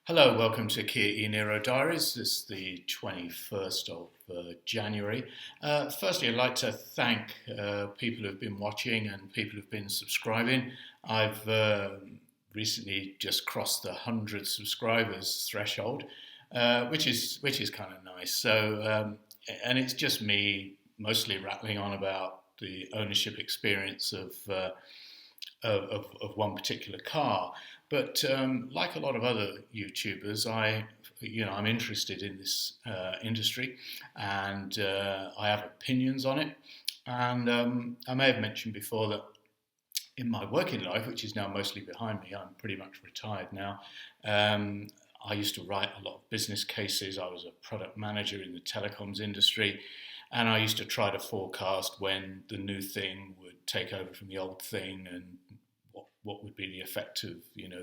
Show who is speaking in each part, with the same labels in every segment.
Speaker 1: Hello, welcome to Kia e-Niro Diaries. This is the 21st of January. Firstly, I'd like to thank people who've been watching and people who've been subscribing. I've recently just crossed the 100 subscribers threshold, which is kind of nice. And it's just me mostly rattling on about the ownership experience of one particular car. But like a lot of other YouTubers, I'm interested in this industry, and I have opinions on it. And I may have mentioned before that in my working life, which is now mostly behind me, I'm pretty much retired now. Um, I used to write a lot of business cases. I was a product manager in the telecoms industry, and I used to try to forecast when the new thing would take over from the old thing and what would be the effect of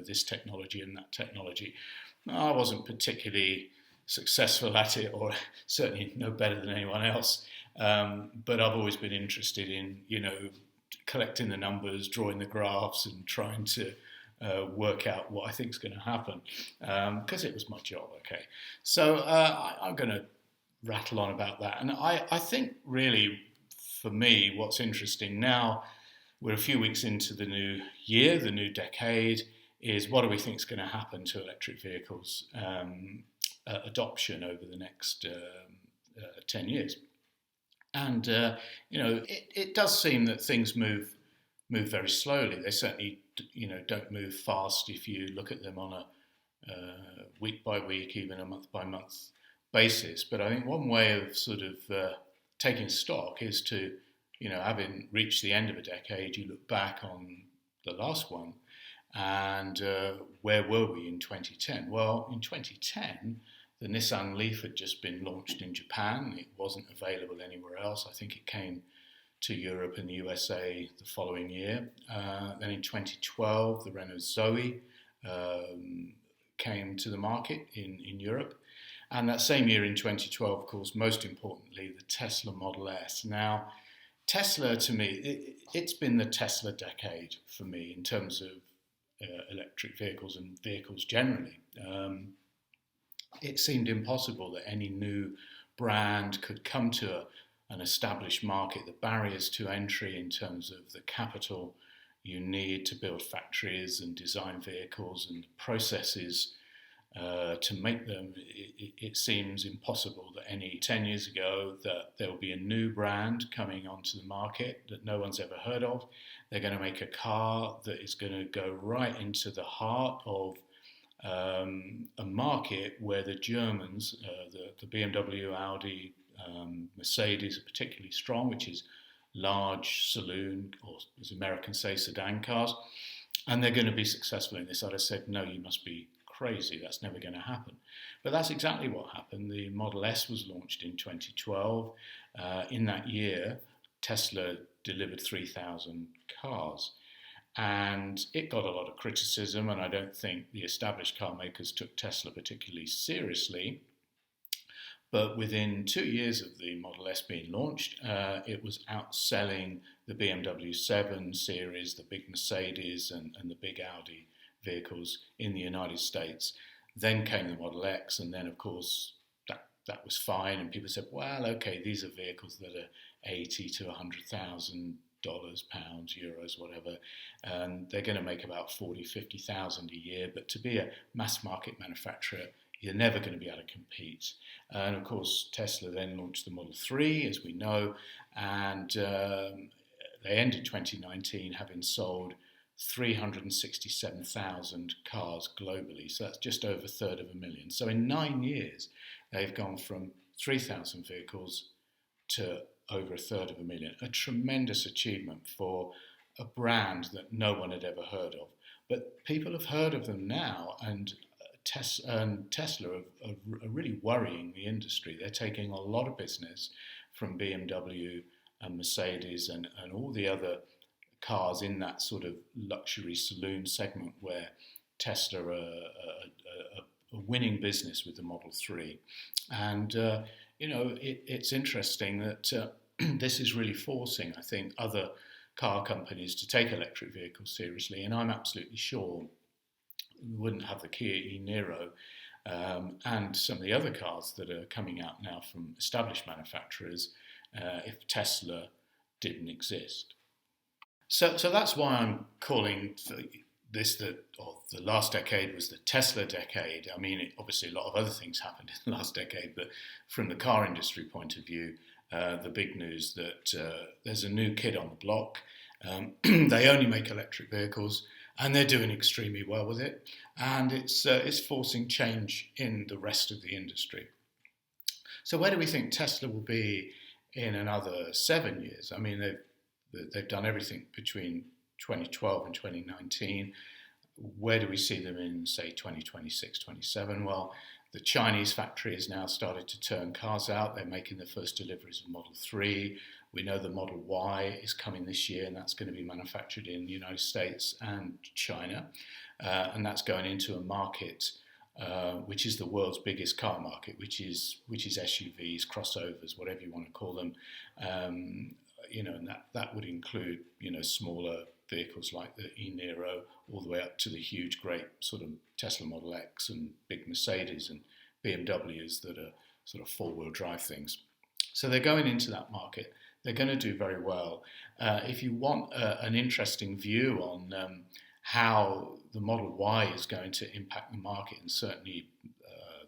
Speaker 1: this technology and that technology. I wasn't particularly successful at it, or certainly no better than anyone else. But I've always been interested in collecting the numbers, drawing the graphs, and trying to work out what I think is going to happen, because it was my job. Okay, so I'm going to rattle on about that, and I think really for me, what's interesting now, we're a few weeks into the new year, the new decade, is what do we think is going to happen to electric vehicles adoption over the next 10 years. And, it does seem that things move very slowly. They certainly, don't move fast if you look at them on a week by week, even a month by month basis. But I think one way of sort of taking stock is to having reached the end of a decade, you look back on the last one and where were we in 2010? Well, in 2010, the Nissan Leaf had just been launched in Japan. It wasn't available anywhere else. I think it came to Europe and the USA the following year. Then in 2012, the Renault Zoe came to the market in Europe. And that same year in 2012, of course, most importantly, the Tesla Model S. Now, Tesla, to me, it's been the Tesla decade for me in terms of electric vehicles and vehicles generally. It seemed impossible that any new brand could come to an established market. The barriers to entry in terms of the capital you need to build factories and design vehicles and processes to make them, it seems impossible that any 10 years ago that there will be a new brand coming onto the market that no one's ever heard of. They're going to make a car that is going to go right into the heart of a market where the Germans, the BMW, Audi, Mercedes are particularly strong, which is large saloon, or as Americans say, sedan cars. And they're going to be successful in this. I'd have said, no, you must be crazy, that's never going to happen. But that's exactly what happened. The Model S was launched in 2012. In that year, Tesla delivered 3,000 cars. And it got a lot of criticism, and I don't think the established car makers took Tesla particularly seriously. But within 2 years of the Model S being launched, it was outselling the BMW 7 Series, the big Mercedes, and the big Audi vehicles in the United States. Then came the Model X, and then of course that was fine, and people said, well, okay, these are vehicles that are 80 to $100,000, pounds, euros, whatever, and they're going to make about 40, 50,000 a year, but to be a mass market manufacturer, you're never going to be able to compete. And of course, Tesla then launched the Model 3, as we know, and they ended 2019 having sold 367,000 cars globally. So that's just over a third of a million. So in 9 years, they've gone from 3,000 vehicles to over a third of a million. A tremendous achievement for a brand that no one had ever heard of. But people have heard of them now, and Tesla are really worrying the industry. They're taking a lot of business from BMW and Mercedes and all the other cars in that sort of luxury saloon segment where Tesla are winning business with the Model 3. And, it's interesting that this is really forcing, I think, other car companies to take electric vehicles seriously. And I'm absolutely sure we wouldn't have the Kia e-Niro and some of the other cars that are coming out now from established manufacturers if Tesla didn't exist. So that's why I'm calling this the last decade was the Tesla decade. I mean, obviously a lot of other things happened in the last decade, but from the car industry point of view, the big news that there's a new kid on the block. They only make electric vehicles, and they're doing extremely well with it, and it's forcing change in the rest of the industry. So where do we think Tesla will be in another 7 years? I mean, they've done everything between 2012 and 2019. Where do we see them in, say, 2026, 27? Well, the Chinese factory has now started to turn cars out. They're making the first deliveries of Model 3. We know the Model Y is coming this year, and that's going to be manufactured in the United States and China. And that's going into a market which is the world's biggest car market, which is SUVs, crossovers, whatever you want to call them. And that would include, smaller vehicles like the e-Niro, all the way up to the huge, great sort of Tesla Model X and big Mercedes and BMWs that are sort of four-wheel drive things. So they're going into that market. They're going to do very well. If you want an interesting view on how the Model Y is going to impact the market, and certainly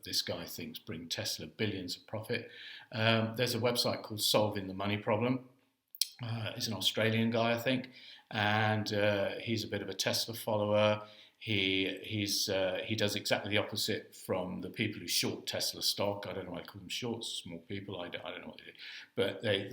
Speaker 1: this guy thinks bring Tesla billions of profit, there's a website called Solving the Money Problem. He's an Australian guy, I think, and he's a bit of a Tesla follower. He does exactly the opposite from the people who short Tesla stock. I don't know why I call them shorts, small people. I don't know what they do, but they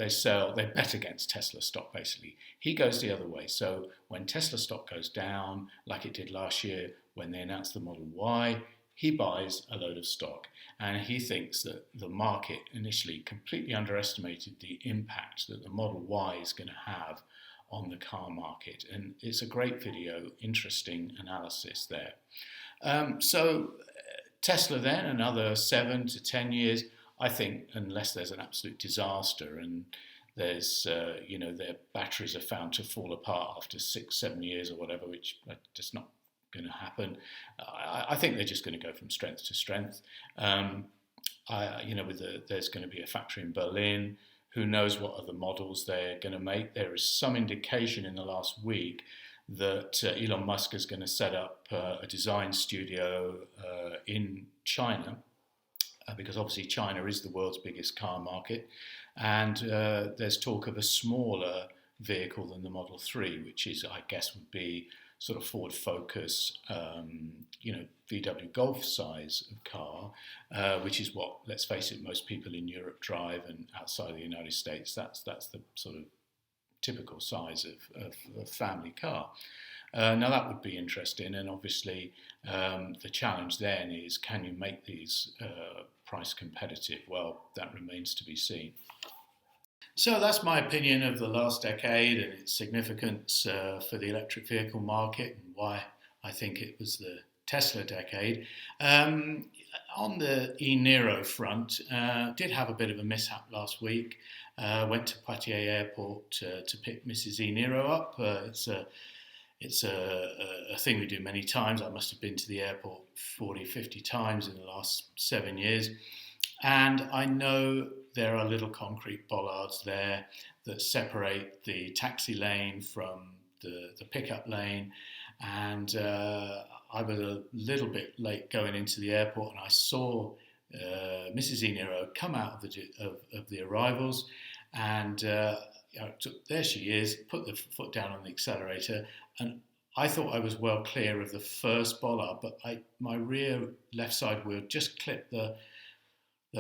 Speaker 1: bet against Tesla stock basically. He goes the other way. So when Tesla stock goes down, like it did last year when they announced the Model Y, he buys a load of stock, and he thinks that the market initially completely underestimated the impact that the Model Y is going to have on the car market. And it's a great video, interesting analysis there. So Tesla then, another 7 to 10 years, I think, unless there's an absolute disaster and there's, their batteries are found to fall apart after 6-7 years or whatever, which is just not going to happen. I think they're just going to go from strength to strength. There's going to be a factory in Berlin. Who knows what other models they're going to make? There is some indication in the last week that Elon Musk is going to set up a design studio in China, because obviously China is the world's biggest car market, and there's talk of a smaller vehicle than the Model 3, which is, I guess, would be sort of Ford Focus, VW Golf size of car, which is what, let's face it, most people in Europe drive, and outside the United States, that's the sort of typical size of a family car. Now that would be interesting, and obviously the challenge then is, can you make these price competitive? Well, that remains to be seen. So that's my opinion of the last decade and its significance for the electric vehicle market, and why I think it was the Tesla decade. On the e-Niro front, did have a bit of a mishap last week. Went to Poitiers Airport to pick Mrs. e-Niro up. It's a thing we do many times. I must have been to the airport 40, 50 times in the last 7 years. And I know there are little concrete bollards there that separate the taxi lane from the pickup lane. And I was a little bit late going into the airport, and I saw Mrs. e-Niro come out of the arrivals, and there she is, put the foot down on the accelerator, and I thought I was well clear of the first bollard, but my rear left side wheel just clipped the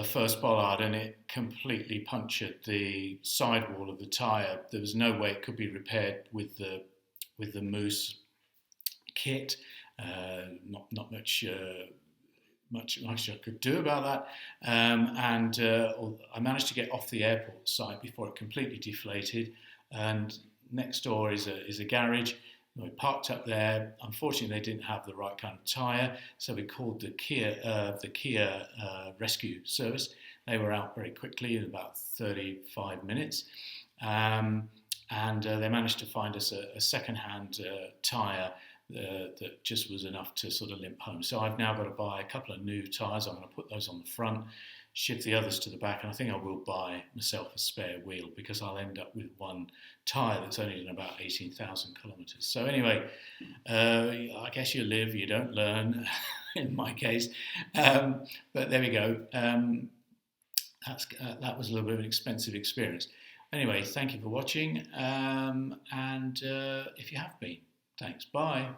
Speaker 1: first bollard, and it completely punctured the sidewall of the tyre. There was no way it could be repaired with the Moose kit. Not much I could do about that. I managed to get off the airport site before it completely deflated. And next door is a garage. We parked up there. Unfortunately, they didn't have the right kind of tyre, so we called the Kia rescue service. They were out very quickly in about 35 minutes, and they managed to find us a second-hand tyre that just was enough to sort of limp home. So I've now got to buy a couple of new tyres. I'm going to put those on the front, shift the others to the back, and I think I will buy myself a spare wheel because I'll end up with one tyre that's only done about 18,000 kilometres. So anyway, I guess you live, you don't learn, in my case. But there we go. That was a little bit of an expensive experience. Anyway, thank you for watching, and if you have been, thanks. Bye.